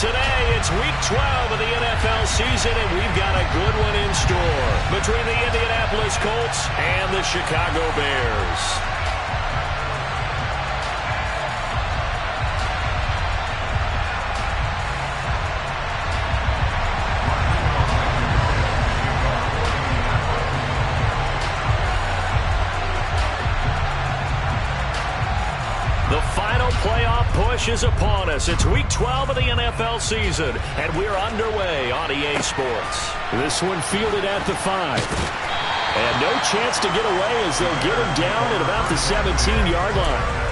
Today, it's Week 12 of the NFL season, and we've got a good one in store between the Indianapolis Colts and the Chicago Bears. The final playoff push is upon us. It's Week 12 of the NFL season, and we're underway on EA Sports. This one fielded at the 5. And no chance to get away as they'll get him down at about the 17-yard line.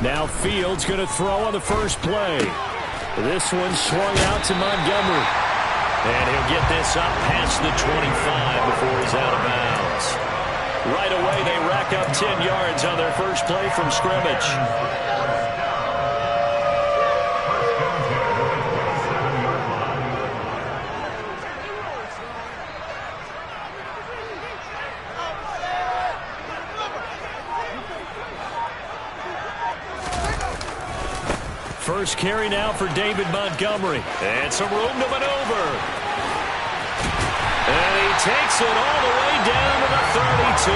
Now Fields going to throw on the first play. This one swung out to Montgomery. And he'll get this up past the 25 before he's out of bounds. Right away, they rack up 10 yards on their first play from scrimmage. First carry now for David Montgomery. And some room to maneuver. And he takes it all the way down to the 32.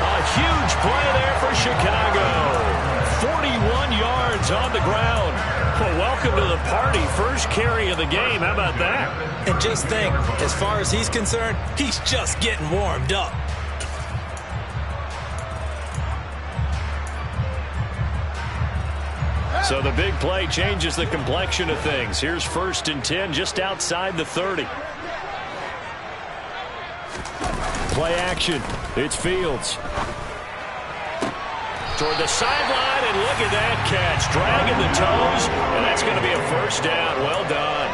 A huge play there for Chicago. 41 yards on the ground. Well, welcome to the party. First carry of the game. How about that? And just think, as far as he's concerned, he's just getting warmed up. So the big play changes the complexion of things. Here's 1st and 10 just outside the 30. Play action. It's Fields. Toward the sideline, and look at that catch. Dragging the toes, and that's going to be a first down. Well done.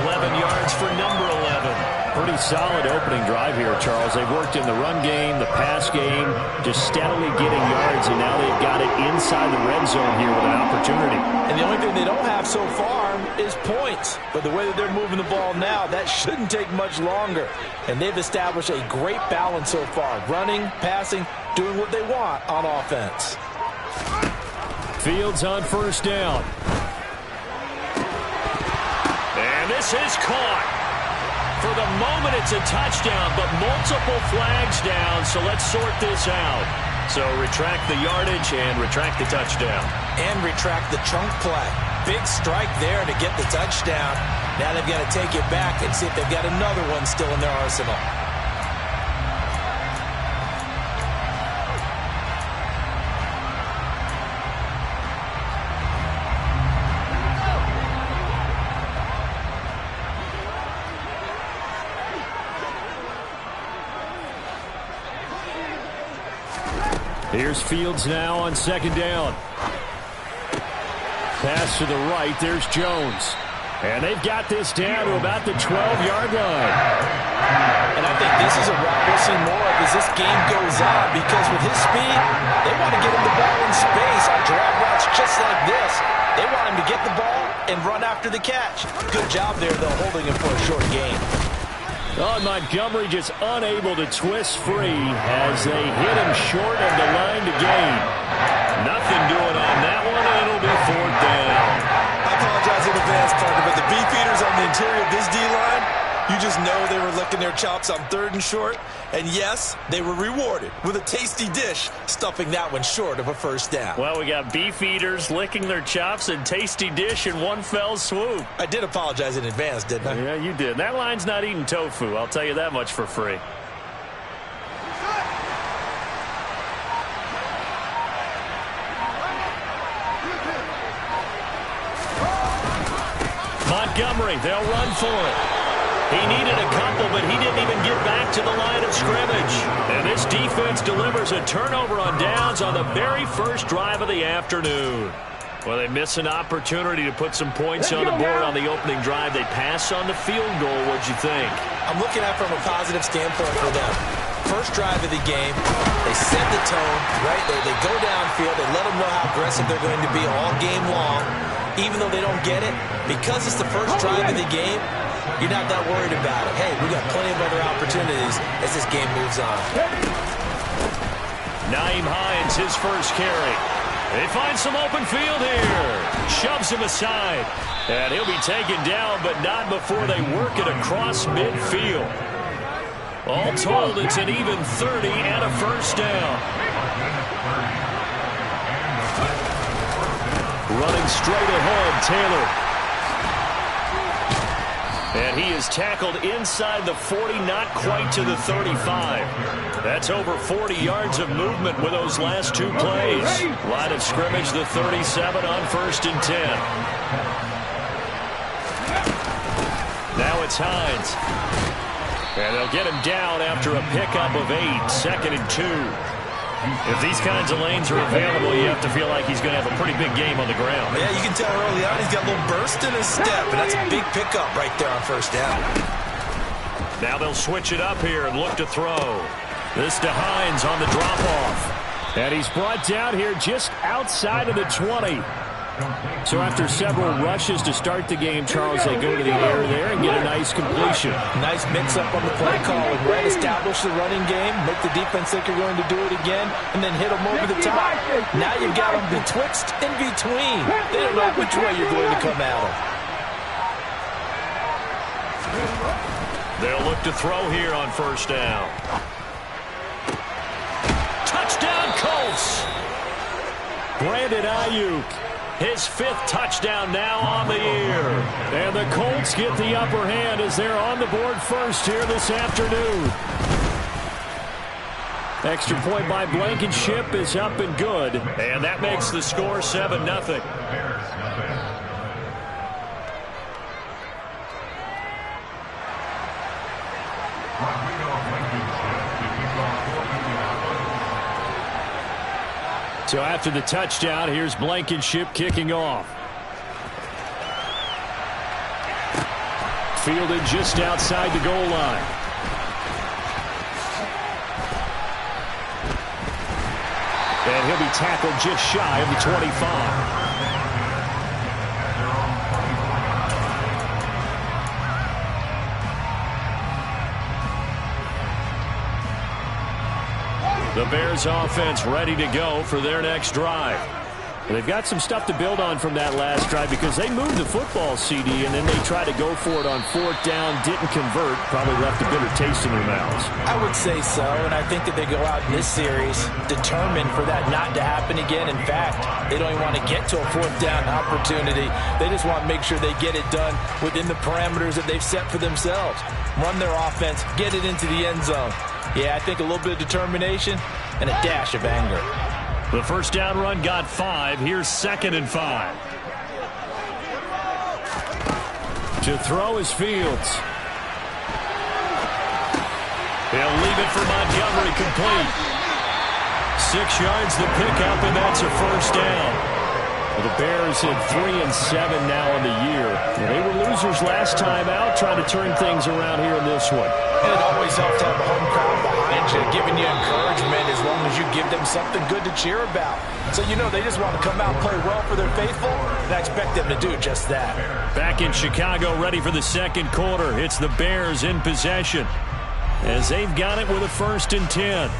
11 yards for number 11. Pretty solid opening drive here, Charles. They've worked in the run game, the pass game, just steadily getting yards, and now they've got it inside the red zone here with an opportunity. And the only thing they don't have so far is points. But the way that they're moving the ball now, that shouldn't take much longer. And they've established a great balance so far. Running, passing, doing what they want on offense. Fields on first down. And this is caught. For the moment, it's a touchdown, but multiple flags down, so let's sort this out. So retract the yardage and retract the touchdown. And retract the chunk play. Big strike there to get the touchdown. Now they've got to take it back and see if they've got another one still in their arsenal. Here's Fields now on second down. Pass to the right. There's Jones. And they've got this down to about the 12-yard line. And I think this is a route we'll see more of as this game goes on, because with his speed, they want to get him the ball in space on drag routes just like this. They want him to get the ball and run after the catch. Good job there, though, holding him for a short gain. Oh, Montgomery just unable to twist free as they hit him short of the line to gain. Nothing doing on that one, and it'll be 4th down. I apologize in advance, partner, but the beefeaters on the interior of this D-line, you just know they were licking their chops on 3rd and short. And yes, they were rewarded with a tasty dish, stuffing that one short of a first down. Well, we got beef eaters licking their chops and tasty dish in one fell swoop. I did apologize in advance, didn't I? Yeah, you did. That line's not eating tofu. I'll tell you that much for free. Montgomery, they'll run for it. He needed a couple, but he didn't even get back to the line of scrimmage. And this defense delivers a turnover on downs on the very first drive of the afternoon. Well, they miss an opportunity to put some points on the board on the opening drive. They pass on the field goal. What'd you think? I'm looking at it from a positive standpoint for them. First drive of the game, they set the tone, right? They go downfield. They let them know how aggressive they're going to be all game long. Even though they don't get it, because it's the first drive of the game, you're not that worried about it. Hey, we got plenty of other opportunities as this game moves on. Naeem Hines, his first carry. They find some open field here. Shoves him aside. And he'll be taken down, but not before they work it across midfield. All told, it's an even 30 and a first down. Running straight ahead, Taylor. And he is tackled inside the 40, not quite to the 35. That's over 40 yards of movement with those last two plays. Line of scrimmage, the 37 on 1st and 10. Now it's Hines. And they'll get him down after a pickup of 8, 2nd and 2. If these kinds of lanes are available, you have to feel like he's going to have a pretty big game on the ground. Yeah, you can tell early on he's got a little burst in his step, and that's a big pickup right there on 1st down. Now they'll switch it up here and look to throw. This to Hines on the drop-off. And he's brought down here just outside of the 20. So after several rushes to start the game, Charles, they go to the air there and get a nice completion. Nice mix-up on the play call. Right, establish the running game, make the defense think you're going to do it again, and then hit them over the top. Now you've got them betwixt in between. They don't know which way you're going to come at them. They'll look to throw here on 1st down. Touchdown, Colts! Brandon Ayuk. His 5th touchdown now on the year. And the Colts get the upper hand as they're on the board first here this afternoon. Extra point by Blankenship is up and good. And that makes the score 7-0. So after the touchdown, here's Blankenship kicking off. Fielded just outside the goal line. And he'll be tackled just shy of the 25. The Bears offense ready to go for their next drive. They've got some stuff to build on from that last drive because they moved the football, CD, and then they tried to go for it on 4th down, didn't convert, probably left a bitter taste in their mouths. I would say so, and I think that they go out in this series determined for that not to happen again. In fact, they don't even want to get to a 4th down opportunity. They just want to make sure they get it done within the parameters that they've set for themselves. Run their offense, get it into the end zone. Yeah, I think a little bit of determination and a dash of anger. The 1st down run got 5. Here's 2nd and 5. To throw is Fields. He'll leave it for Montgomery complete. 6 yards the pickup, and that's a 1st down. Well, the Bears at 3-7 now on the year. They were losers last time out, trying to turn things around here in this one. And it always helps to have a home crowd behind you, giving you encouragement as long as you give them something good to cheer about. So, you know, they just want to come out and play well for their faithful, and I expect them to do just that. Back in Chicago, ready for the 2nd quarter. It's the Bears in possession as they've got it with a 1st and 10.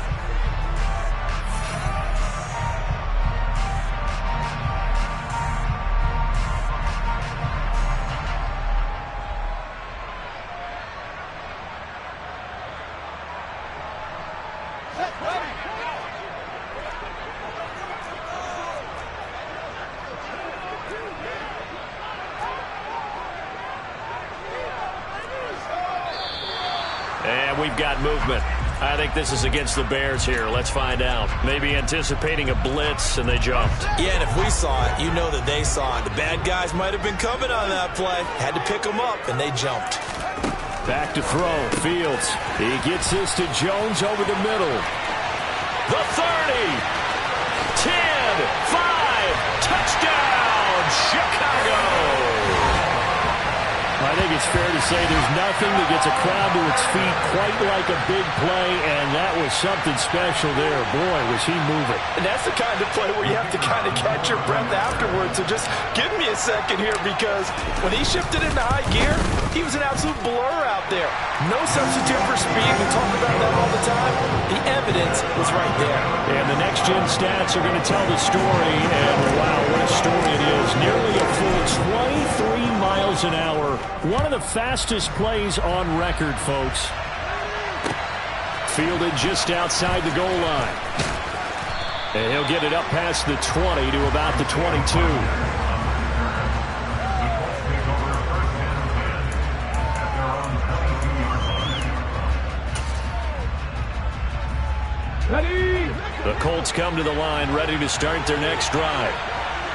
And we've got movement. I think this is against the Bears here. Let's find out. Maybe anticipating a blitz, and they jumped. Yeah, and if we saw it, you know that they saw it. The bad guys might have been coming on that play. Had to pick them up, and they jumped. Back to throw. Fields. He gets this to Jones over the middle. The 30. 10. 5. Touchdown. Touchdown, Chicago! I think it's fair to say there's nothing that gets a crowd to its feet quite like a big play, and that was something special there. Boy, was he moving. And that's the kind of play where you have to kind of catch your breath afterwards. So just give me a second here, because when he shifted into high gear, he was an absolute blur out there. No substitute for speed. We talk about that all the time. The evidence was right there. And the next-gen stats are going to tell the story, and wow, what a story it is. Nearly a full 23 miles an hour. One of the fastest plays on record, folks. Fielded just outside the goal line. And he'll get it up past the 20 to about the 22. The Colts come to the line, ready to start their next drive.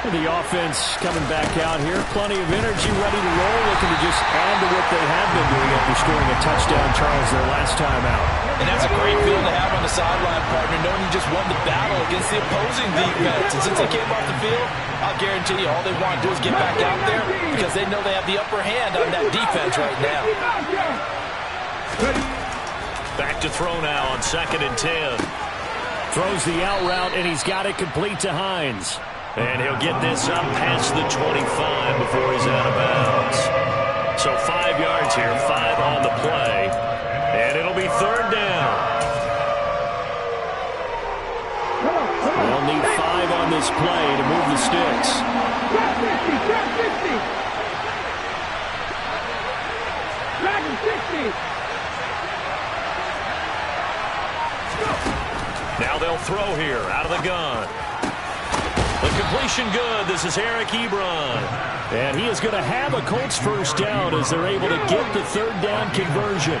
The offense coming back out here. Plenty of energy, ready to roll, looking to just add to what they have been doing after scoring a touchdown, Charles, their last time out. And that's a great feeling to have on the sideline, partner, knowing you just won the battle against the opposing defense. And since they came off the field, I'll guarantee you all they want to do is get back out there, because they know they have the upper hand on that defense right now. Back to throw now on 2nd and 10. Throws the out route, and he's got it complete to Hines. And he'll get this up past the 25 before he's out of bounds. So 5 yards here, 5 on the play. And it'll be 3rd down. They'll need 5 on this play to move the sticks. Now they'll throw here out of the gun. The completion good. This is Eric Ebron. And he is going to have a Colts first down as they're able to get the 3rd down conversion.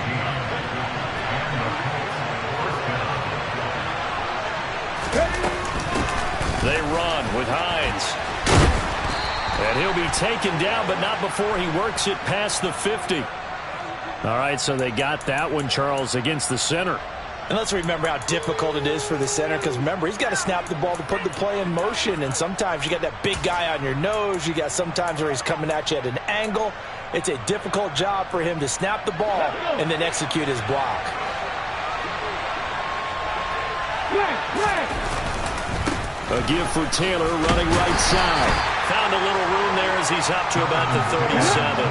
They run with Hines. And he'll be taken down, but not before he works it past the 50. All right, so they got that one, Charles, against the center. And let's remember how difficult it is for the center, because remember, he's got to snap the ball to put the play in motion, and sometimes you got that big guy on your nose. You got sometimes where he's coming at you at an angle. It's a difficult job for him to snap the ball and then execute his block. A give for Taylor running right side. Found a little room there as he's up to about the 37.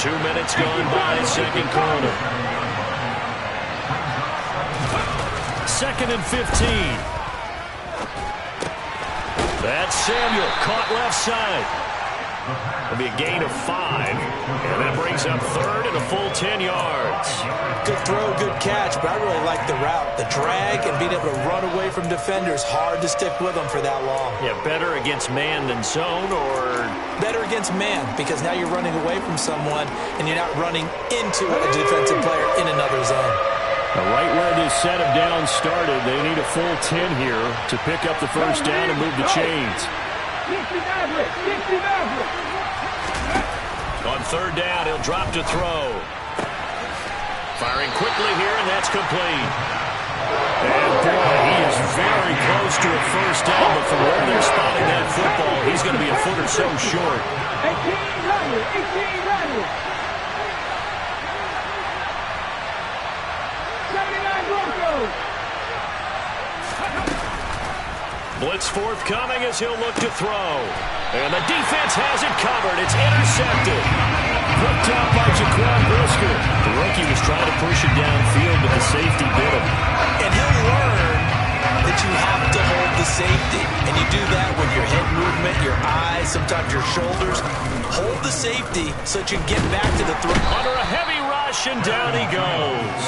2 minutes gone by, 2nd quarter. 2nd and 15. That's Samuel, caught left side. It'll be a gain of 5, and that brings up 3rd and a full 10 yards. Good throw, good catch, but I really like the route. The drag and being able to run away from defenders, hard to stick with them for that long. Yeah, better against man than zone, or? Better against man, because now you're running away from someone, and you're not running into a defensive player in another zone. Right where this set of downs started, they need a full 10 here to pick up the first down and move the chains. On 3rd down, he'll drop to throw. Firing quickly here, and that's complete. And boy, he is very close to a first down, but from where they're spotting that football, he's going to be a foot or so short. 18 Blitz forthcoming as he'll look to throw. And the defense has it covered. It's intercepted. Picked up by Jaquan Brisker. The rookie was trying to push it downfield, but the safety bit him. And he'll learn that you have to hold the safety. And you do that with your head movement, your eyes, sometimes your shoulders. Hold the safety so that you can get back to the throw. Under a heavy rush, and down he goes.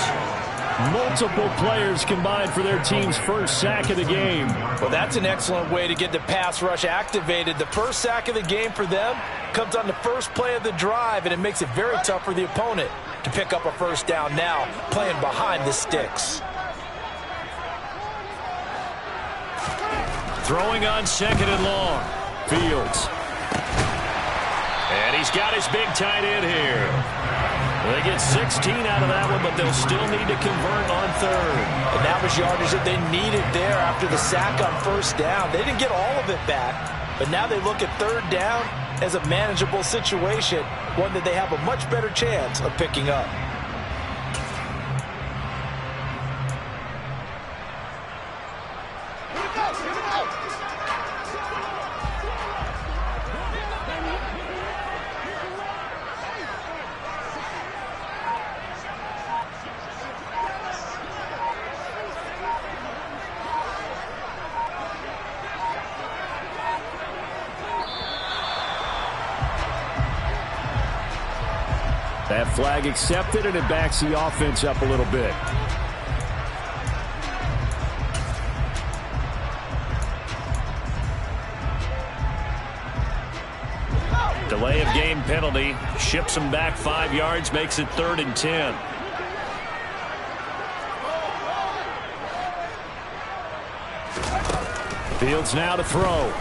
Multiple players combined for their team's first sack of the game. Well, that's an excellent way to get the pass rush activated. The first sack of the game for them comes on the first play of the drive, and it makes it very tough for the opponent to pick up a first down now, playing behind the sticks. Throwing on 2nd and long. Fields. And he's got his big tight end here. They get 16 out of that one, but they'll still need to convert on 3rd. And that was yardage that they needed there after the sack on first down. They didn't get all of it back, but But now they look at third down as a manageable situation, one that they have a much better chance of picking up. That flag accepted, and it backs the offense up a little bit. Delay of game penalty. Ships him back 5 yards, makes it 3rd and 10. Fields now to throw.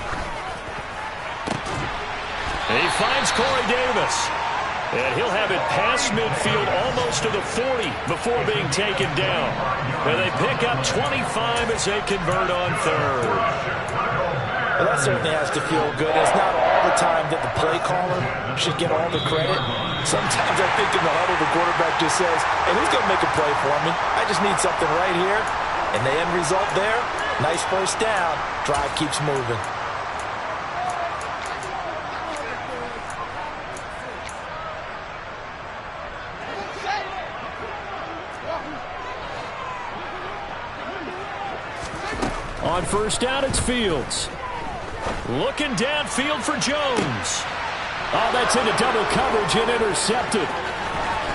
He finds Corey Davis. And he'll have it past midfield almost to the 40 before being taken down. And they pick up 25 as they convert on 3rd. Well, that certainly has to feel good. It's not all the time that the play caller should get all the credit. Sometimes I think in the huddle the quarterback just says, hey, who's going to make a play for me? I just need something right here. And the end result there, nice first down. Drive keeps moving. On first down, it's Fields. Looking downfield for Jones. Oh, that's into double coverage and intercepted.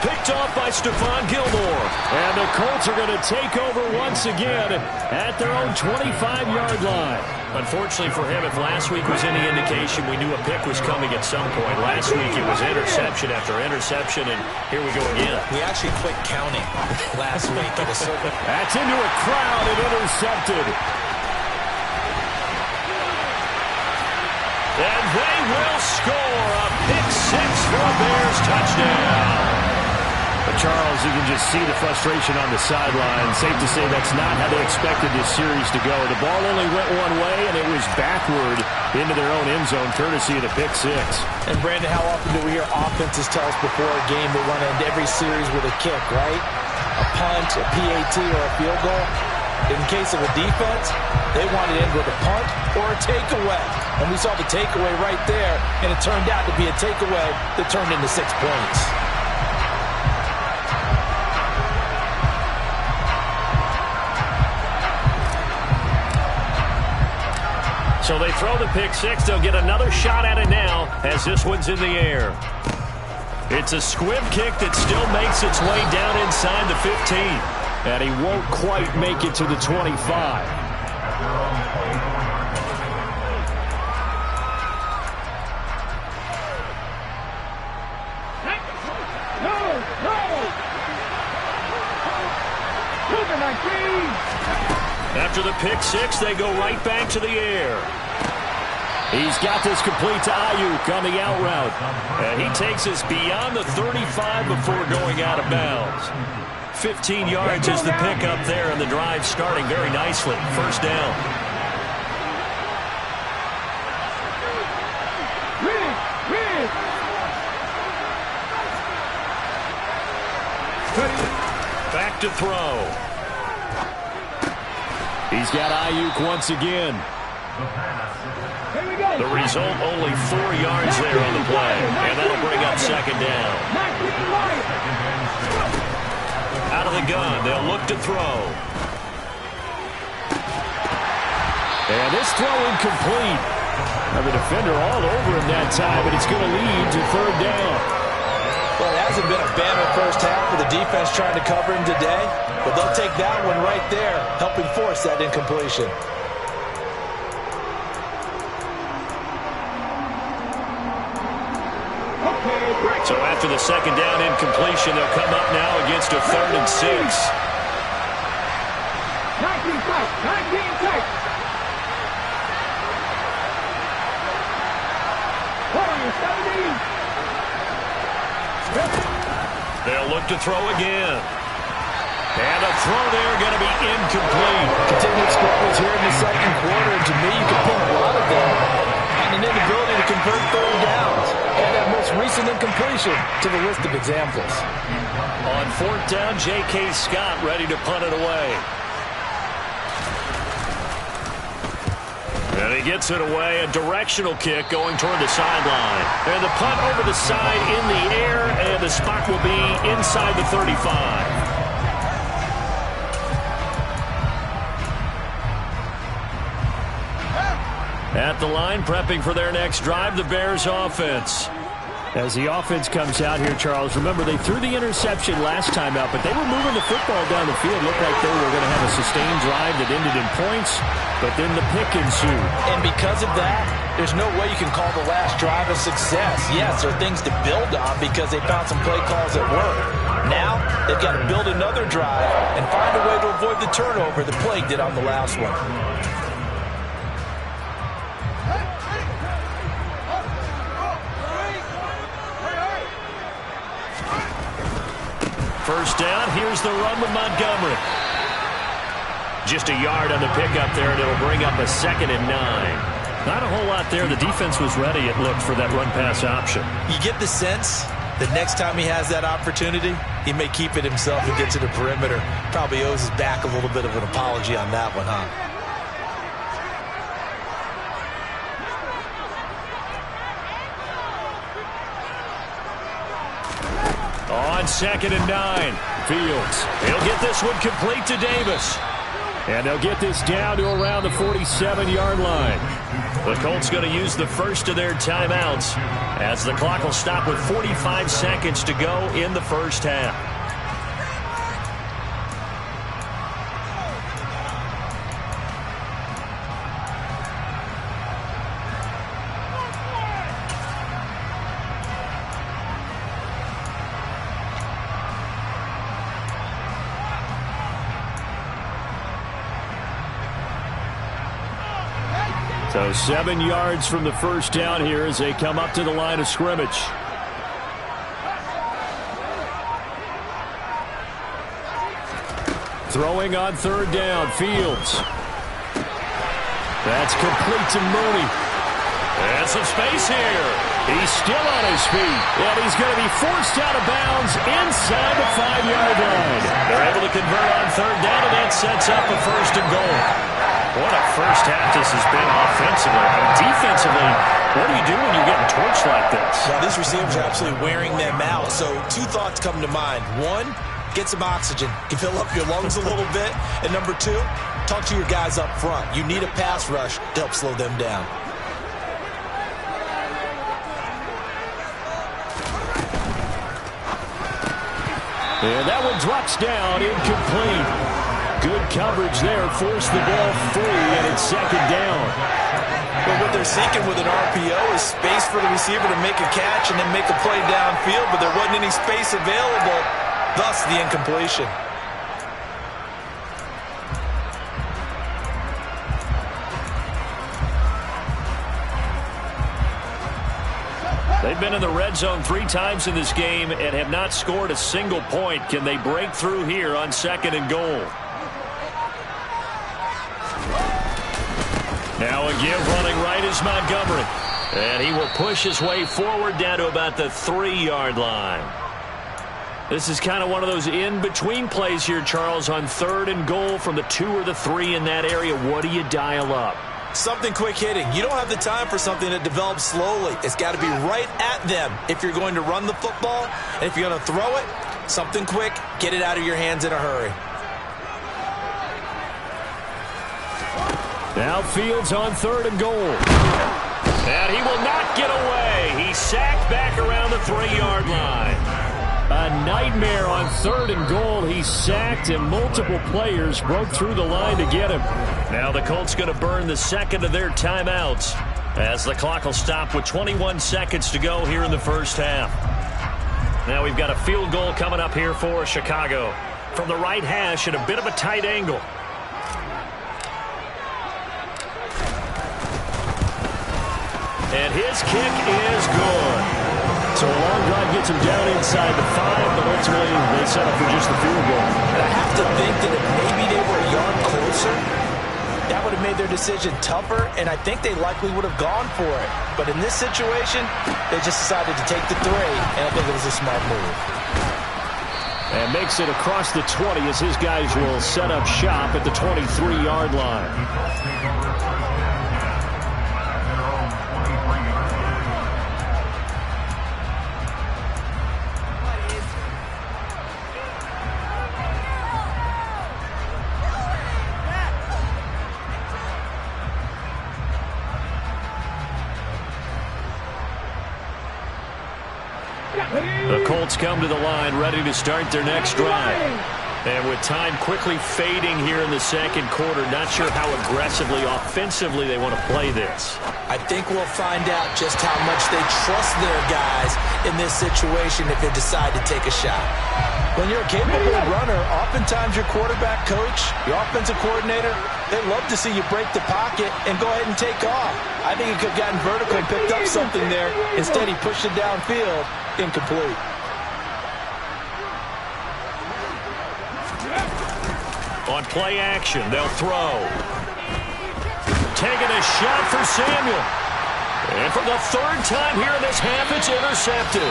Picked off by Stephon Gilmore. And the Colts are going to take over once again at their own 25-yard line. Unfortunately for him, if last week was any indication, we knew a pick was coming at some point. Last week it was interception after interception, and here we go again. We actually quit counting last week. That's into a crowd and intercepted. And they will score a pick six for a Bears touchdown. But Charles, you can just see the frustration on the sideline. Safe to say that's not how they expected this series to go. The ball only went one way, and it was backward into their own end zone, courtesy of the pick six. And, Brandon, how often do we hear offenses tell us before a game they want to end every series with a kick, right? A punt, a PAT, or a field goal. In case of a defense, they want to end with a punt or a takeaway. And we saw the takeaway right there, and it turned out to be a takeaway that turned into 6 points. So they throw the pick six. They'll get another shot at it now as this one's in the air. It's a squib kick that still makes its way down inside the 15. And he won't quite make it to the 25. After the pick six, they go right back to the air. He's got this complete to Ayuk on the out route. And he takes us beyond the 35 before going out of bounds. 15 yards is the pickup there, and the drive starting very nicely. First down. Back to throw. He's got Ayuk once again. The result, only 4 yards there on the play. And that'll bring up second down. Out of the gun, they'll look to throw. And this throw incomplete. Now the defender all over him that time, but it's going to lead to third down. Well, it hasn't been a banner first half for the defense trying to cover him today, but they'll take that one right there, helping force that incompletion. So after the second down incompletion, they'll come up now against a 3rd and 6. 19 tight. They'll look to throw again. And a throw there going to be incomplete. Continued struggles here in the second quarter, and to me, you can pin a lot of them and an inability to convert third downs. And that most recent incompletion to the list of examples. On fourth down, J.K. Scott ready to punt it away. And he gets it away, a directional kick going toward the sideline. And the punt over the side in the air, and the spot will be inside the 35. At the line, prepping for their next drive, the Bears offense. As the offense comes out here, Charles, remember they threw the interception last time out, but they were moving the football down the field. Looked like they were going to have a sustained drive that ended in points, but then the pick ensued. And because of that, there's no way you can call the last drive a success. Yes, there are things to build on because they found some play calls that work. Now, they've got to build another drive and find a way to avoid the turnover the Plague did on the last one. First down, here's the run with Montgomery. Just a yard on the pickup there, and it'll bring up a 2nd and 9. Not a whole lot there. The defense was ready, it looked, for that run-pass option. You get the sense that next time he has that opportunity, he may keep it himself and get to the perimeter. Probably owes his back a little bit of an apology on that one, huh? On 2nd and 9, Fields. He'll get this one complete to Davis. And they'll get this down to around the 47-yard line. The Colts going to use the first of their timeouts as the clock will stop with 45 seconds to go in the first half. So 7 yards from the first down here as they come up to the line of scrimmage. Throwing on third down, Fields. That's complete to Mooney. And some space here. He's still on his feet. And he's going to be forced out of bounds inside the 5-yard line. They're able to convert on third down, and that sets up a 1st and goal. What a first half this has been offensively. I mean, defensively, what do you do when you're getting torched like this? Well, these receivers are absolutely wearing them out. So 2 thoughts come to mind. 1, get some oxygen. You fill up your lungs a little bit. And number 2, talk to your guys up front. You need a pass rush to help slow them down. And that one drops down, incomplete. Good coverage there, forced the ball free, and it's 2nd down. But what they're seeking with an RPO is space for the receiver to make a catch and then make a play downfield, but there wasn't any space available, thus the incompletion. They've been in the red zone 3 times in this game and have not scored a single point. Can they break through here on 2nd and goal? Now a give running right is Montgomery. And he will push his way forward down to about the 3-yard line. This is kind of one of those in-between plays here, Charles, on 3rd and goal from the 2 or the 3 in that area. What do you dial up? Something quick hitting. You don't have the time for something that develops slowly. It's got to be right at them if you're going to run the football. And if you're going to throw it, something quick, get it out of your hands in a hurry. Now Fields on 3rd and goal. And he will not get away. He's sacked back around the 3-yard line. A nightmare on 3rd and goal. He's sacked, and multiple players broke through the line to get him. Now the Colts going to burn the 2nd of their timeouts as the clock will stop with 21 seconds to go here in the first half. Now we've got a field goal coming up here for Chicago from the right hash at a bit of a tight angle. And his kick is good. So a long drive gets him down inside the 5, but ultimately they settle for just the field goal. And I have to think that if maybe they were a yard closer, that would have made their decision tougher, and I think they likely would have gone for it. But in this situation, they just decided to take the 3, and I think it was a smart move. And makes it across the 20 as his guys will set up shop at the 23-yard line. The Colts come to the line ready to start their next drive. And with time quickly fading here in the second quarter, not sure how aggressively, offensively they want to play this. I think we'll find out just how much they trust their guys in this situation if they decide to take a shot. When you're a capable runner, oftentimes your quarterback coach, your offensive coordinator, they love to see you break the pocket and go ahead and take off. I think he could have gotten vertical and picked up something there. Instead, he pushed it downfield. Incomplete. On play action, they'll throw. Taking a shot for Samuel. And for the 3rd time here in this half, it's intercepted.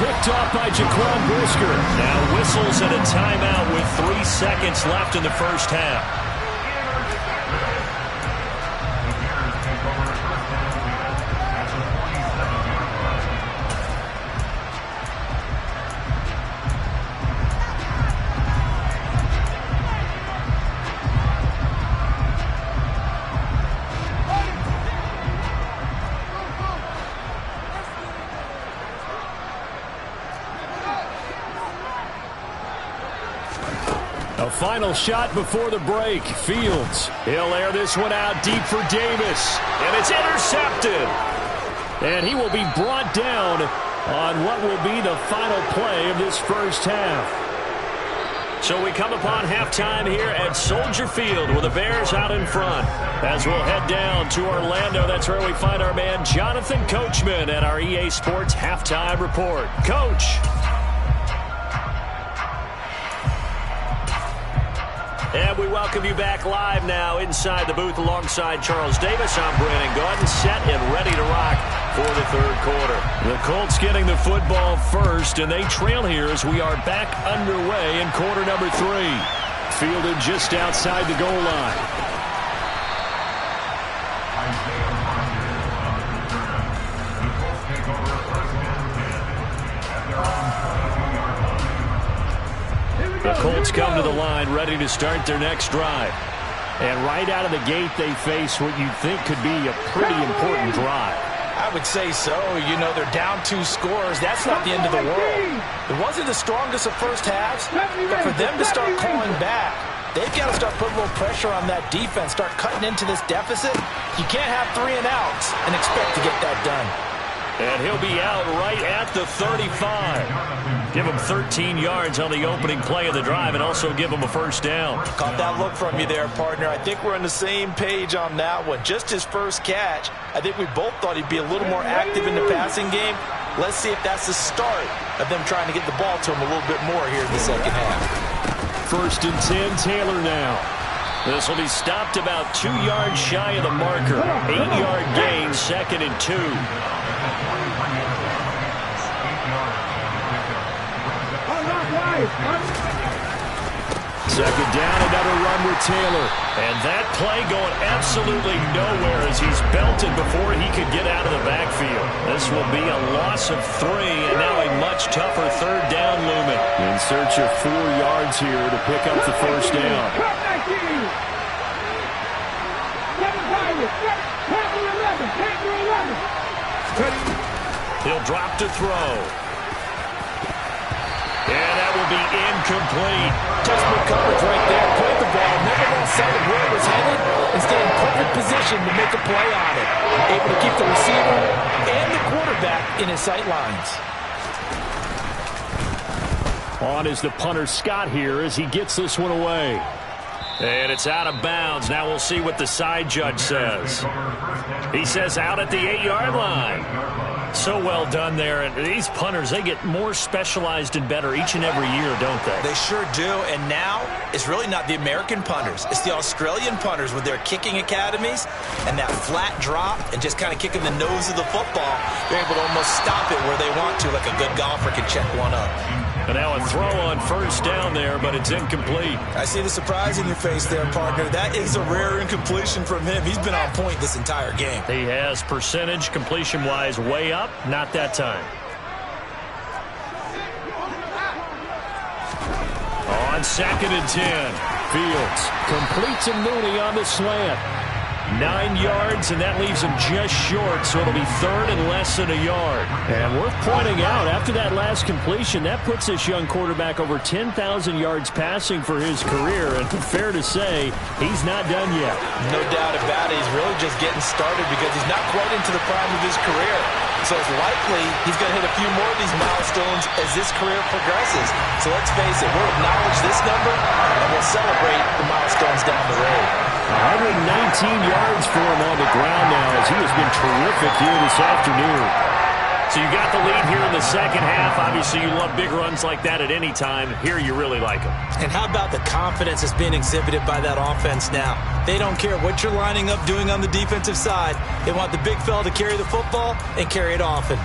Picked off by Jaquan Brisker. Now whistles and a timeout with 3 seconds left in the first half. A final shot before the break. Fields. He'll air this one out deep for Davis. And it's intercepted. And he will be brought down on what will be the final play of this first half. So we come upon halftime here at Soldier Field with the Bears out in front. As we'll head down to Orlando, that's where we find our man Jonathan Coachman at our EA Sports Halftime Report. Coach. And we welcome you back live now inside the booth alongside Charles Davis. I'm Brandon Gaudin, set and ready to rock for the 3rd quarter. The Colts getting the football first, and they trail here as we are back underway in quarter number 3. Fielded just outside the goal line. The Colts come to the line ready to start their next drive. And right out of the gate, they face what you'd think could be a pretty important drive. I would say so. You know, they're down 2 scores. That's not the end of the world. It wasn't the strongest of first halves, but for them to start calling back, they've got to start putting a little pressure on that defense, start cutting into this deficit. You can't have 3 and outs and expect to get that done. And he'll be out right at the 35. Give him 13 yards on the opening play of the drive and also give him a first down. Caught that look from you there, partner. I think we're on the same page on that one. Just his first catch. I think we both thought he'd be a little more active in the passing game. Let's see if that's the start of them trying to get the ball to him a little bit more here in the second half. 1st and 10, Taylor now. This will be stopped about 2 yards shy of the marker. 8-yard gain, 2nd and 2. Second down, another run with Taylor. And that play going absolutely nowhere as he's belted before he could get out of the backfield. This will be a loss of 3 and now a much tougher 3rd down looming. In search of 4 yards here to pick up the first down. He'll drop to throw. And that will be incomplete. Textbook coverage right there. Played the ball. Never lost sight of where it was headed. And stayed in perfect position to make a play on it. Able to keep the receiver and the quarterback in his sight lines. On is the punter Scott here as he gets this one away. And it's out of bounds. Now we'll see what the side judge says. He says out at the 8-yard line. So well done there. And these punters, they get more specialized and better each and every year, don't they? They sure do. And now it's really not the American punters. It's the Australian punters with their kicking academies and that flat drop and just kind of kicking the nose of the football. They're able to almost stop it where they want to, like a good golfer can check one up. And now a throw on first down there, but it's incomplete. I see the surprise in your face there, partner. That is a rare incompletion from him. He's been on point this entire game. He has percentage completion-wise way up. Not that time. On 2nd and 10, Fields completes a Mooney on the slant. 9 yards, and that leaves him just short, so it'll be 3rd and less than a yard. And worth pointing out, after that last completion, that puts this young quarterback over 10,000 yards passing for his career, and fair to say, he's not done yet. No doubt about it. He's really just getting started because he's not quite into the prime of his career. So it's likely he's going to hit a few more of these milestones as this career progresses. So let's face it, we'll acknowledge this number, and we'll celebrate the milestones down the road. 119 yards for him on the ground now as he has been terrific here this afternoon. So you got the lead here in the second half. Obviously, you love big runs like that at any time. Here you really like them. And how about the confidence that's being exhibited by that offense now? They don't care what you're lining up doing on the defensive side. They want the big fella to carry the football and carry it often.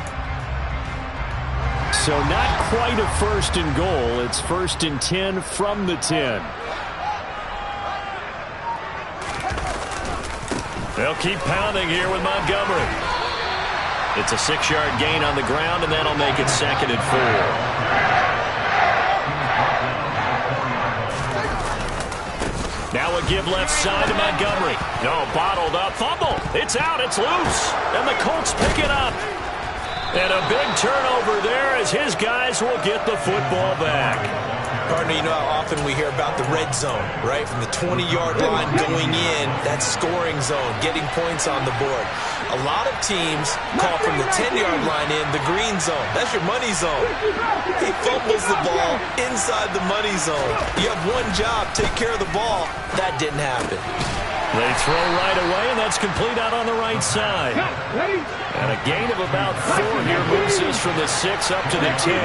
So not quite a 1st and goal. It's 1st and 10 from the 10. They'll keep pounding here with Montgomery. It's a 6-yard gain on the ground, and that'll make it 2nd and 4. Now a give left side to Montgomery. No, bottled up. Fumble. It's out. It's loose. And the Colts pick it up. And a big turnover there as his guys will get the football back. Partner, you know how often we hear about the red zone, right? From the 20-yard line going in, that scoring zone, getting points on the board. A lot of teams call from the 10-yard line in the green zone. That's your money zone. He fumbles the ball inside the money zone. You have one job, take care of the ball. That didn't happen. They throw right away, and that's complete out on the right side. And a gain of about 4 here moves us from the 6 up to the 10.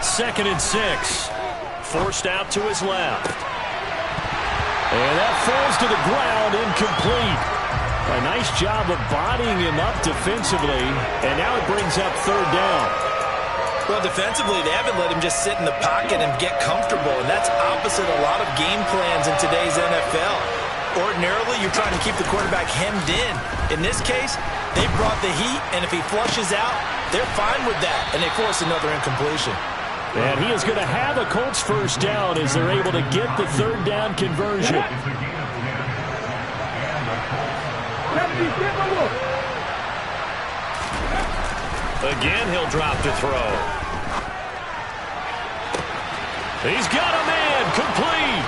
2nd and 6. Forced out to his left. And that falls to the ground, incomplete. A nice job of bodying him up defensively, and now it brings up 3rd down. Well, defensively, they haven't let him just sit in the pocket and get comfortable, and that's opposite a lot of game plans in today's NFL. Ordinarily, you're trying to keep the quarterback hemmed in. In this case, they brought the heat, and if he flushes out, they're fine with that, and they force another incompletion. And he is going to have a Colts 1st down as they're able to get the 3rd down conversion. Again, he'll drop to throw. He's got a man, complete.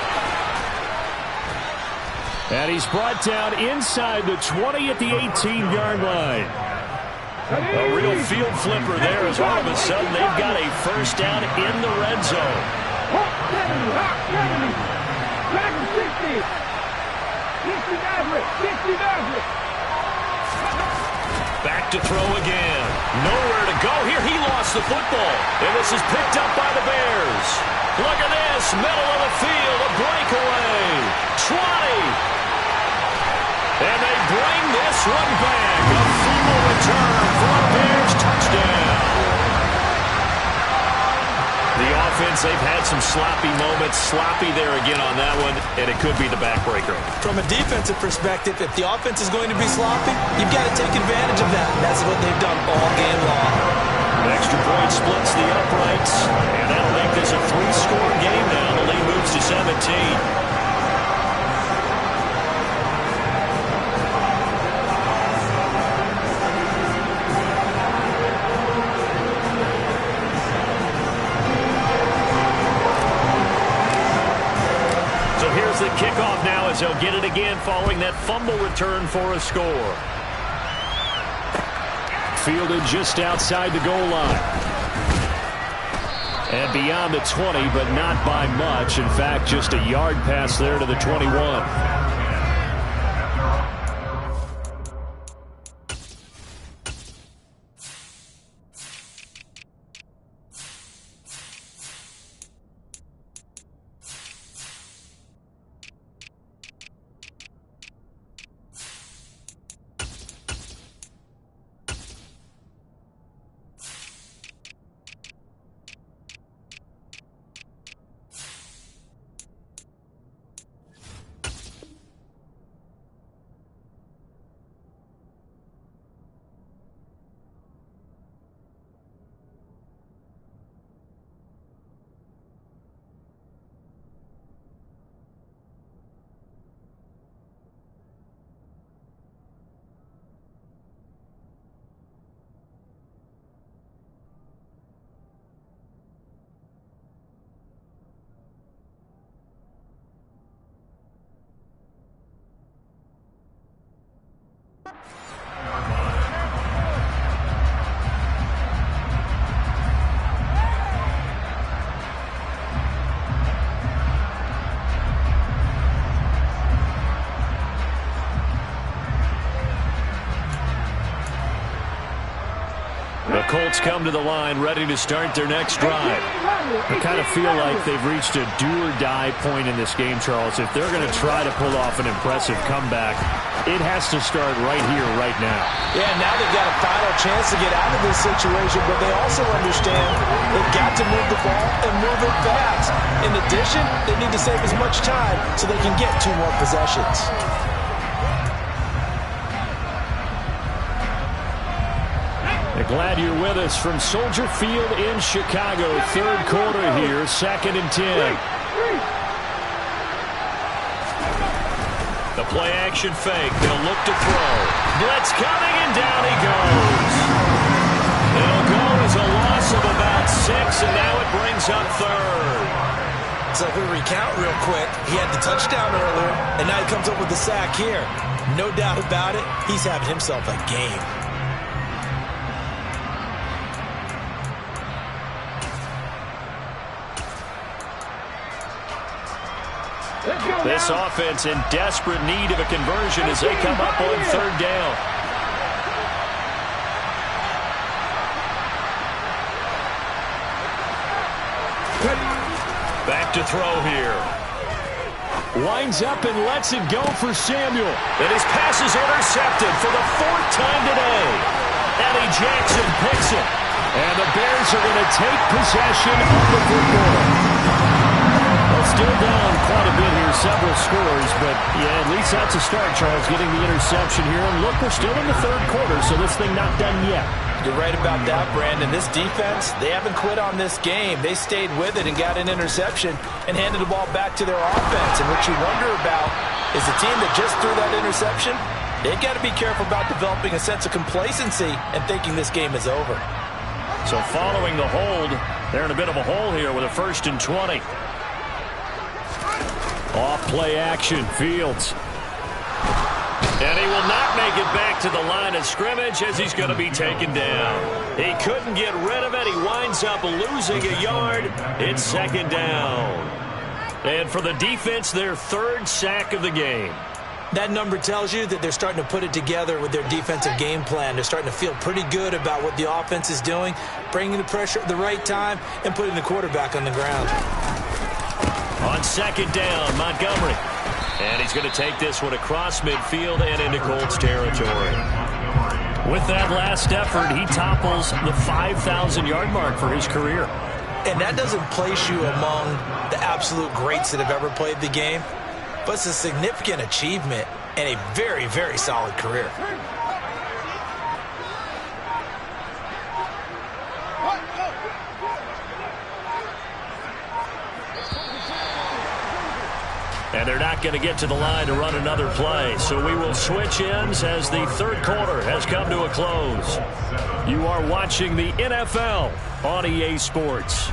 And he's brought down inside the 20 at the 18-yard line. A real field flipper there as all of a sudden they've got a 1st down in the red zone. Back to throw again. Nowhere to go here. He lost the football. And this is picked up by the Bears. Look at this. Middle of the field. A breakaway. 20. And they bring this one back. A fumble return for a Bears touchdown. The offense, they've had some sloppy moments. Sloppy there again on that one, and it could be the backbreaker. From a defensive perspective, if the offense is going to be sloppy, you've got to take advantage of that. And that's what they've done all game long. An extra point splits the uprights, and that'll make this a 3-score game now. The lead moves to 17. The kickoff now as they'll get it again following that fumble return for a score. Fielded just outside the goal line. And beyond the 20, but not by much. In fact, just a yard pass there to the 21. The Colts come to the line ready to start their next drive. I kind of feel like they've reached a do-or-die point in this game, Charles. If they're going to try to pull off an impressive comeback, it has to start right here, right now. Yeah, now they've got a final chance to get out of this situation, but they also understand they've got to move the ball and move it fast. In addition, they need to save as much time so they can get 2 more possessions. Glad you're with us from Soldier Field in Chicago. Third quarter here, 2nd and 10. The play action fake. They'll look to throw. Blitz coming, and down he goes. It'll go as a loss of about 6, and now it brings up 3rd. So if we recount real quick, he had the touchdown earlier, and now he comes up with the sack here. No doubt about it, he's having himself a game. This offense in desperate need of a conversion as they come up on 3rd down. Back to throw here. Winds up and lets it go for Samuel. And his pass is intercepted for the 4th time today. Eddie Jackson picks it. And the Bears are going to take possession of the football. Well, still down quite a bit here, several scores, but yeah, at least that's a start, Charles, getting the interception here. And look, we're still in the 3rd quarter, so this thing not done yet. You're right about that, Brandon. This defense, they haven't quit on this game. They stayed with it and got an interception and handed the ball back to their offense. And what you wonder about is the team that just threw that interception, they've got to be careful about developing a sense of complacency and thinking this game is over. So following the hold, they're in a bit of a hole here with a 1st and 20. Off play action, Fields. And he will not make it back to the line of scrimmage as he's going to be taken down. He couldn't get rid of it. He winds up losing a yard. It's 2nd down. And for the defense, their 3rd sack of the game. That number tells you that they're starting to put it together with their defensive game plan. They're starting to feel pretty good about what the offense is doing, bringing the pressure at the right time, and putting the quarterback on the ground. On 2nd down, Montgomery. And he's going to take this one across midfield and into Colts territory. With that last effort, he topples the 5,000-yard mark for his career. And that doesn't place you among the absolute greats that have ever played the game, but it's a significant achievement and a very, very solid career. And they're not going to get to the line to run another play. So we will switch ends as the 3rd quarter has come to a close. You are watching the NFL on EA Sports.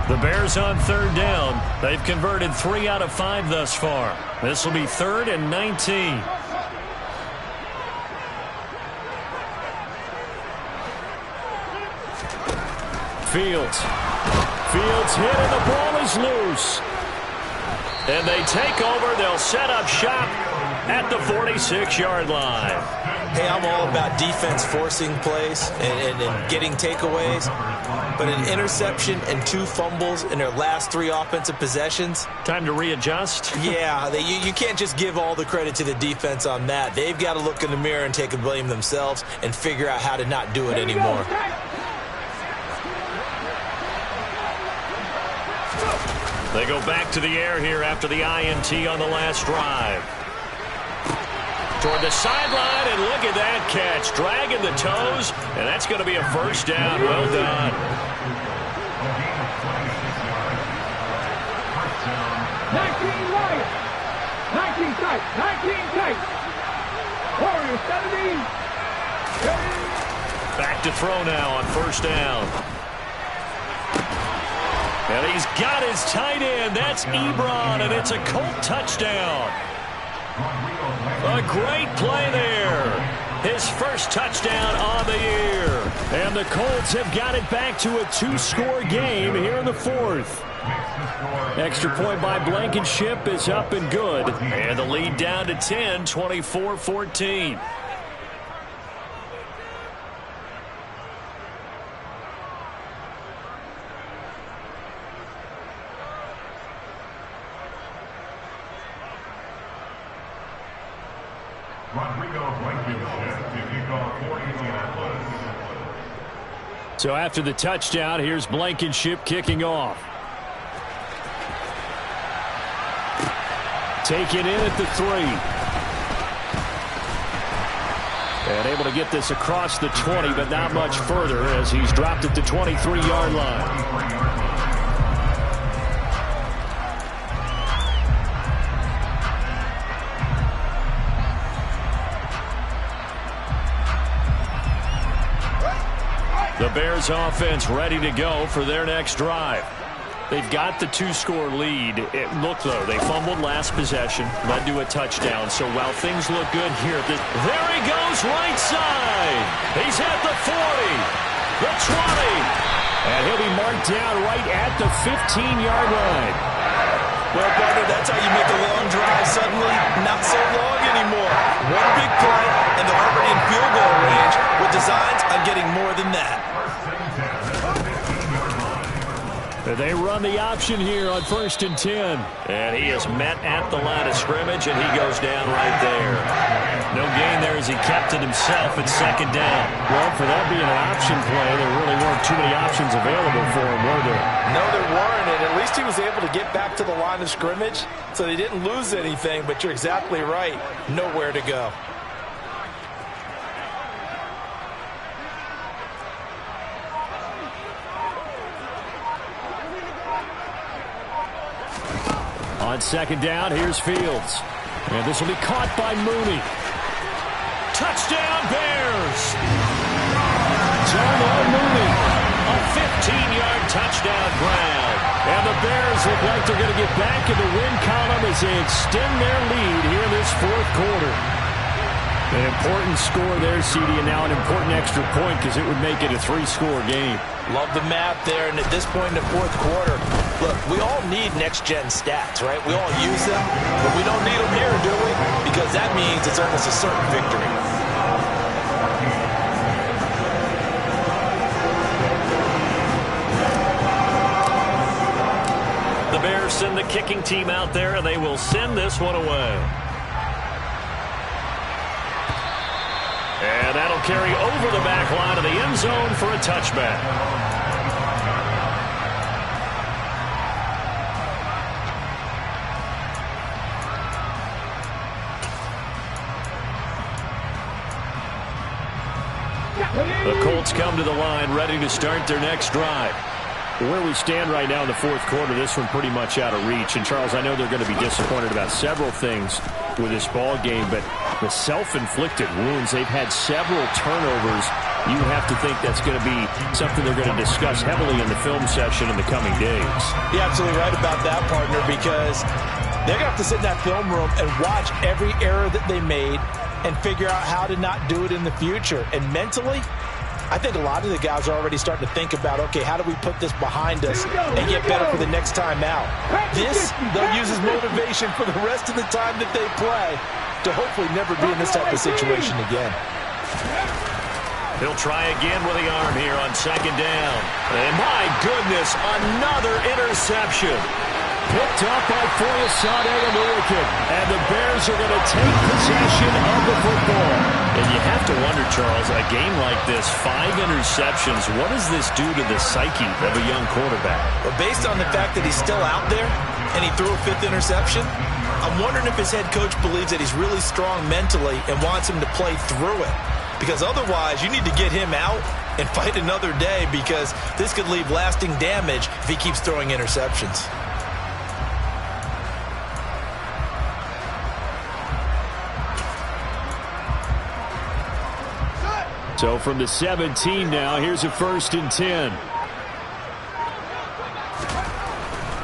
The Bears on third down. They've converted 3 out of 5 thus far. This will be 3rd and 19. Fields hit and the ball is loose. And they take over. They'll set up shop at the 46-yard line. Hey, I'm all about defense forcing plays and getting takeaways. But an interception and 2 fumbles in their last 3 offensive possessions. Time to readjust? Yeah, you can't just give all the credit to the defense on that. They've got to look in the mirror and take the blame themselves and figure out how to not do it anymore. They go back to the air here after the INT on the last drive. Toward the sideline, and look at that catch. Dragging the toes, and that's going to be a first down. Well done. 19 right. 19 tight. 19 tight. Warriors 70. Back to throw now on first down. And he's got his tight end. That's Ebron, and it's a Colt touchdown. A great play there. His first touchdown on the year. And the Colts have got it back to a 2-score game here in the 4th. Extra point by Blankenship is up and good. And the lead down to 10, 24-14. So after the touchdown, here's Blankenship kicking off. Taken in at the 3. And able to get this across the 20, but not much further as he's dropped at the 23-yard line. The Bears offense ready to go for their next drive. They've got the 2-score lead. Look, though, they fumbled last possession, led to a touchdown. So while things look good here, there he goes right side. He's at the 40, the 20, and he'll be marked down right at the 15-yard line. Well, partner, that's how you make a long drive suddenly not so long anymore. One big play, and they're already in field goal range with designs on getting more than that. They run the option here on 1st and 10. And he is met at the line of scrimmage, and he goes down right there. No gain there as he kept it himself at 2nd down. Well, for that being an option play, there really weren't too many options available for him, were there? No, there weren't, and at least he was able to get back to the line of scrimmage, so they didn't lose anything, but you're exactly right. Nowhere to go. On 2nd down, here's Fields. And this will be caught by Mooney. Touchdown, Bears! Darnell Mooney, a 15-yard touchdown grab. And the Bears look like they're going to get back in the win column as they extend their lead here in this 4th quarter. An important score there, CD, and now an important extra point because it would make it a 3-score game. Love the math there, and at this point in the 4th quarter, look, we all need next-gen stats, right? We all use them, but we don't need them here, do we? Because that means it's almost a certain victory. The Bears send the kicking team out there, and they will send this one away. And that'll carry over the back line of the end zone for a touchback. The Colts come to the line ready to start their next drive. Where we stand right now in the 4th quarter, this one pretty much out of reach. And, Charles, I know they're going to be disappointed about several things with this ball game, but the self-inflicted wounds, they've had several turnovers you have to think that's going to be something they're going to discuss heavily in the film session in the coming days. You're absolutely right about that, partner, because they're going to have to sit in that film room and watch every error that they made and figure out how to not do it in the future. And mentally, I think a lot of the guys are already starting to think about, okay, how do we put this behind us and get better for the next time out? This, they'll use as motivation for the rest of the time that they play to hopefully never be in this type of situation again. He'll try again with the arm here on second down. And my goodness, another interception. Picked up by Foyesade and the Bears are going to take possession of the football. And you have to wonder, Charles, a game like this, 5 interceptions, what does this do to the psyche of a young quarterback? Well, based on the fact that he's still out there and he threw a 5th interception, I'm wondering if his head coach believes that he's really strong mentally and wants him to play through it. Because otherwise, you need to get him out and fight another day, because this could leave lasting damage if he keeps throwing interceptions. So from the 17 now, here's a 1st and 10.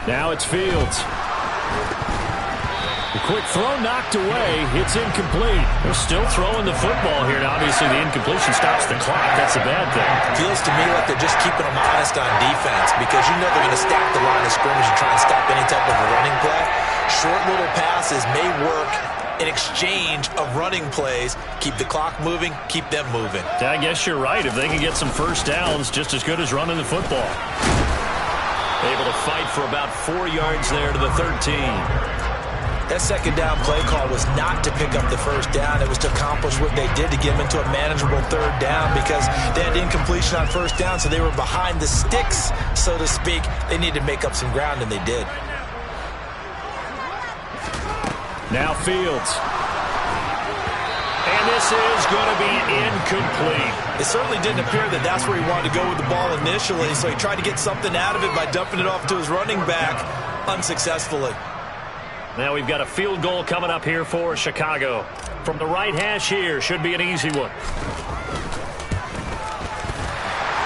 Now it's Fields. The quick throw knocked away. It's incomplete. They're still throwing the football here. Now, obviously, the incompletion stops the clock. That's a bad thing. Feels to me like they're just keeping them honest on defense, because you know they're going to stack the line of scrimmage and try and stop any type of a running play. Short little passes may work in exchange of running plays. Keep the clock moving, keep them moving. I guess you're right. If they can get some first downs, just as good as running the football. Able to fight for about 4 yards there to the 13. That second down play call was not to pick up the first down. It was to accomplish what they did, to get them into a manageable 3rd down, because they had incompletion on 1st down, so they were behind the sticks, so to speak. They needed to make up some ground, and they did. Now Fields. And this is going to be incomplete. It certainly didn't appear that that's where he wanted to go with the ball initially, so he tried to get something out of it by dumping it off to his running back unsuccessfully. Now we've got a field goal coming up here for Chicago. From the right hash here, should be an easy one.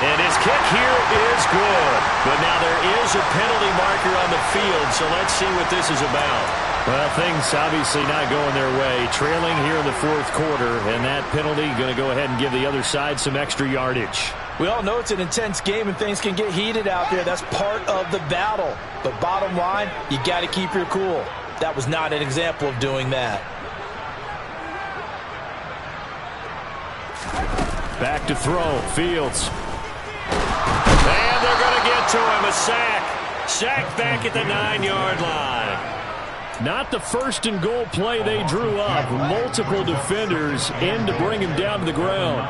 And his kick here is good. But now there is a penalty marker on the field, so let's see what this is about. Well, things obviously not going their way. Trailing here in the 4th quarter, and that penalty going to go ahead and give the other side some extra yardage. We all know it's an intense game and things can get heated out there. That's part of the battle. But bottom line, you got to keep your cool. That was not an example of doing that. Back to throw. Fields. And they're going to get to him. A sack. Sack back at the 9-yard line. Not the 1st and goal play they drew up. Multiple defenders in to bring him down to the ground.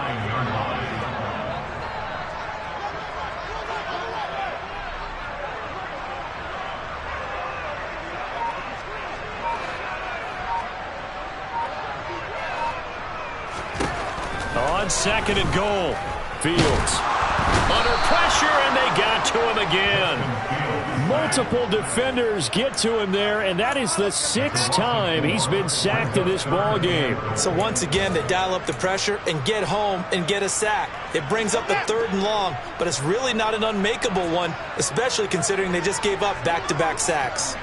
On 2nd and goal. Fields. Under pressure, and they got to him again. Multiple defenders get to him there, and that is the 6th time he's been sacked in this ball game. So once again, they dial up the pressure and get home and get a sack. It brings up the 3rd and long, but it's really not an unmakeable one, especially considering they just gave up back-to-back sacks.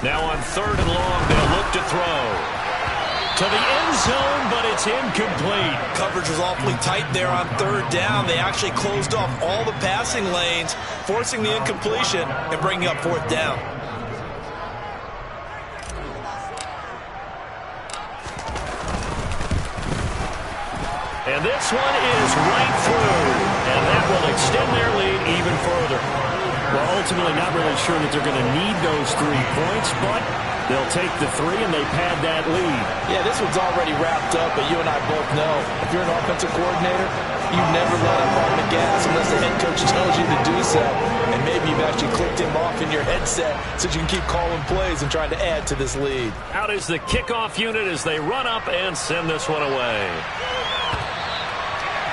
Now on 3rd and long, they'll look to throw. To the end zone, but it's incomplete. Coverage was awfully tight there on 3rd down. They actually closed off all the passing lanes, forcing the incompletion and bringing up 4th down. And this one is right through, and that will extend their lead even further. Well, ultimately not really sure that they're going to need those 3 points, but they'll take the 3 and they pad that lead. Yeah, this one's already wrapped up, but you and I both know if you're an offensive coordinator, you never let up on the gas unless the head coach tells you to do so. And maybe you've actually clicked him off in your headset so you can keep calling plays and trying to add to this lead. Out is the kickoff unit as they run up and send this one away.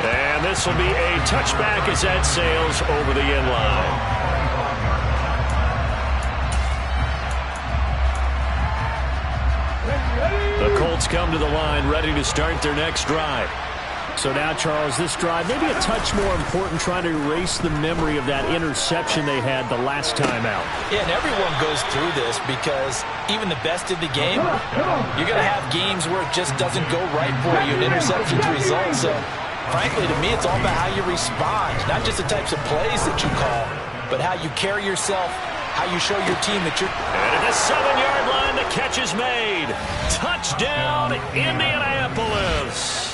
And this will be a touchback as that sails over the end line. The Colts Colts come to the line, ready to start their next drive. So now, Charles, this drive maybe a touch more important, trying to erase the memory of that interception they had the last time out. Yeah, and everyone goes through this because even the best in the game, you're going to have games where it just doesn't go right for you, and interceptions result. So, frankly, to me, it's all about how you respond, not just the types of plays that you call, but how you carry yourself, how you show your team that you're... And at the 7-yard line, the catch is made. Touchdown, Indianapolis.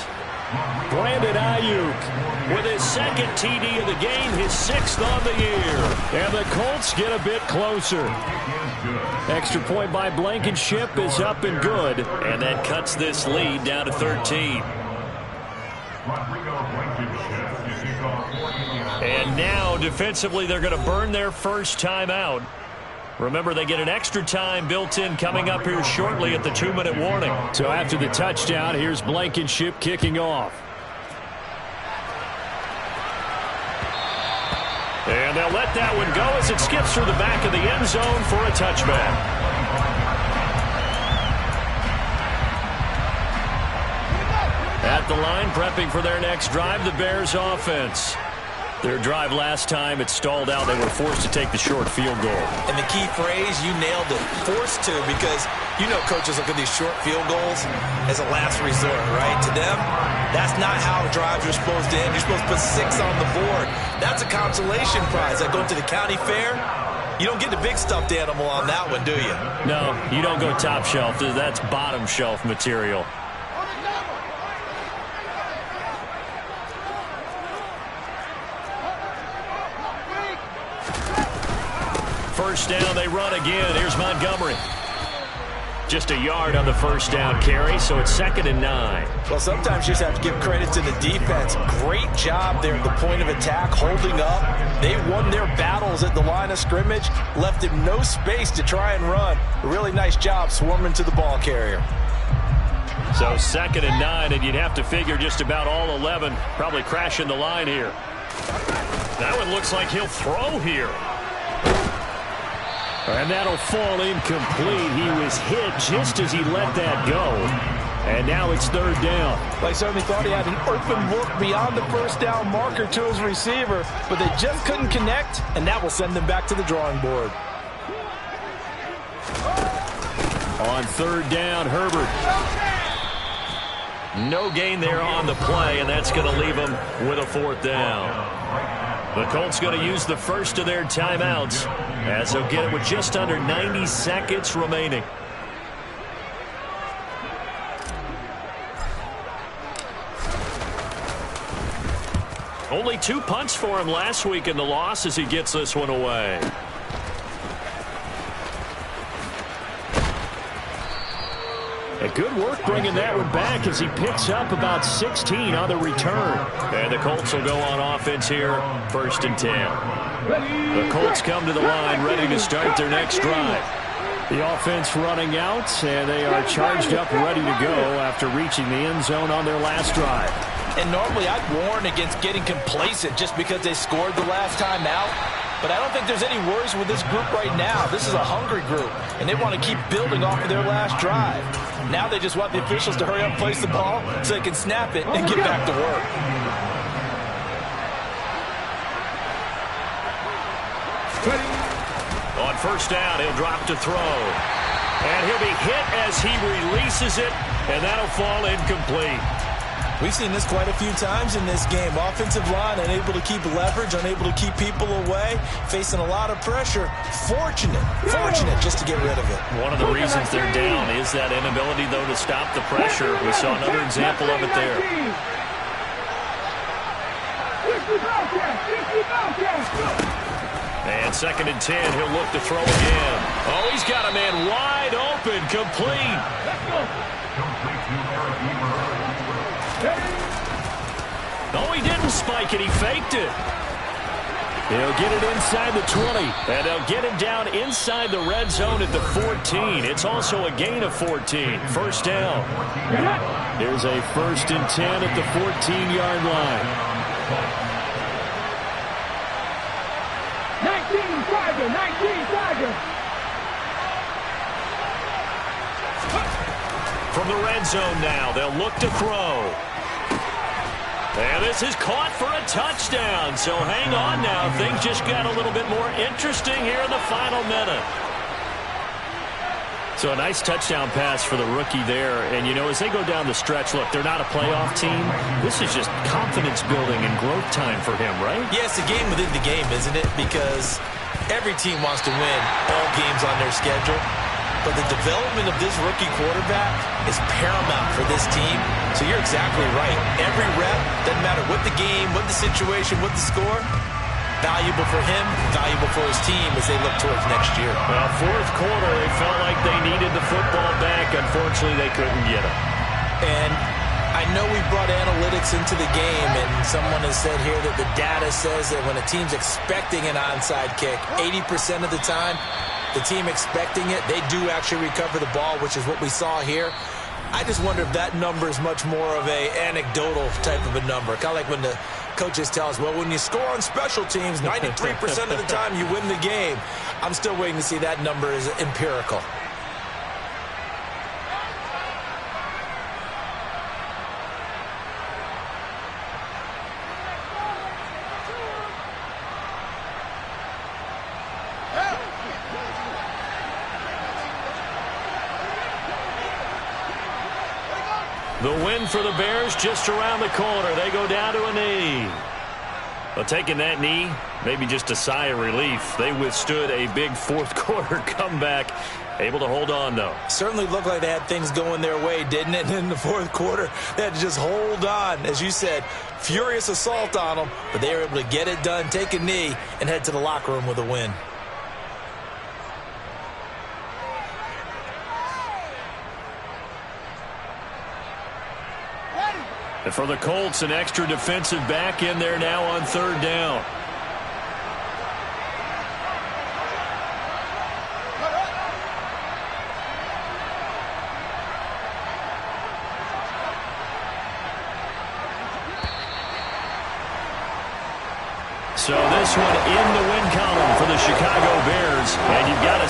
Brandon Ayuk with his second TD of the game, his 6th on the year. And the Colts get a bit closer. Extra point by Blankenship is up and good. And that cuts this lead down to 13. And now, defensively, they're going to burn their first timeout. Remember, they get an extra time built in coming up here shortly at the 2-minute warning. So after the touchdown, here's Blankenship kicking off. And they'll let that one go as it skips through the back of the end zone for a touchback. At the line, prepping for their next drive, the Bears offense. Their drive last time, it stalled out. They were forced to take the short field goal. And the key phrase, you nailed it, forced to, because you know coaches look at these short field goals as a last resort, right? To them, that's not how drives are supposed to end. You're supposed to put 6 on the board. That's a consolation prize. Like going to the county fair, you don't get the big stuffed animal on that one, do you? No, you don't go top shelf. That's bottom shelf material. First down, they run again. Here's Montgomery. Just a yard on the first down carry, so it's 2nd and 9. Well, sometimes you just have to give credit to the defense. Great job there at the point of attack, holding up. They won their battles at the line of scrimmage, left him no space to try and run. A really nice job swarming to the ball carrier. So 2nd and 9, and you'd have to figure just about all 11 probably crashing the line here. That one looks like he'll throw here. And that'll fall incomplete. He was hit just as he let that go. And now it's 3rd down. I certainly thought he had an open look beyond the first down marker to his receiver, but they just couldn't connect, and that will send them back to the drawing board. On 3rd down, Herbert. No gain there on the play, and that's going to leave them with a 4th down. The Colts going to use the first of their timeouts as they'll get it with just under 90 seconds remaining. Only 2 punts for him last week in the loss as he gets this one away. Good work bringing that one back as he picks up about 16 on the return. And the Colts will go on offense here, 1st and 10. The Colts come to the line ready to start their next drive. The offense running out, and they are charged up ready to go after reaching the end zone on their last drive. And normally I'd warn against getting complacent just because they scored the last time out. But I don't think there's any worries with this group right now. This is a hungry group, and they want to keep building off of their last drive. Now they just want the officials to hurry up and place the ball so they can snap it and get back to work. On 1st down, he'll drop to throw. And he'll be hit as he releases it, and that'll fall incomplete. We've seen this quite a few times in this game. Offensive line unable to keep leverage, unable to keep people away, facing a lot of pressure. Fortunate just to get rid of it. One of the reasons they're down is that inability, though, to stop the pressure. We saw another example of it there. And 2nd and 10, he'll look to throw again. Oh, he's got a man wide open, complete. Oh, he didn't spike it. He faked it. He'll get it inside the 20. And they'll get him down inside the red zone at the 14. It's also a gain of 14. 1st down. Here's a 1st and 10 at the 14-yard line. 19 Tiger. From the red zone now, they'll look to throw. And this is caught for a touchdown. So hang on now. Things just got a little bit more interesting here in the final minute. So a nice touchdown pass for the rookie there. And, you know, as they go down the stretch, look, they're not a playoff team. This is just confidence building and growth time for him, right? Yeah, it's a game within the game, isn't it? Because every team wants to win all games on their schedule. But the development of this rookie quarterback is paramount for this team. So you're exactly right. Every rep, doesn't matter what the game, what the situation, what the score, valuable for him, valuable for his team as they look towards next year. Well, fourth quarter, they felt like they needed the football back. Unfortunately, they couldn't get it. And I know we brought analytics into the game, and someone has said here that the data says that when a team's expecting an onside kick, 80% of the time, the team expecting it, they do actually recover the ball, which is what we saw here. I just wonder if that number is much more of a anecdotal type of a number. Kind of like when the coaches tell us, well, when you score on special teams, 93% of the time you win the game. I'm still waiting to see that number is empirical. The win for the Bears just around the corner. They go down to a knee. Well, taking that knee, maybe just a sigh of relief. They withstood a big fourth quarter comeback. Able to hold on, though. Certainly looked like they had things going their way, didn't it? In the fourth quarter, they had to just hold on. As you said, furious assault on them, but they were able to get it done, take a knee, and head to the locker room with a win. And for the Colts, an extra defensive back in there now on third down. So this one in the win column for the Chicago Bears. And you've got to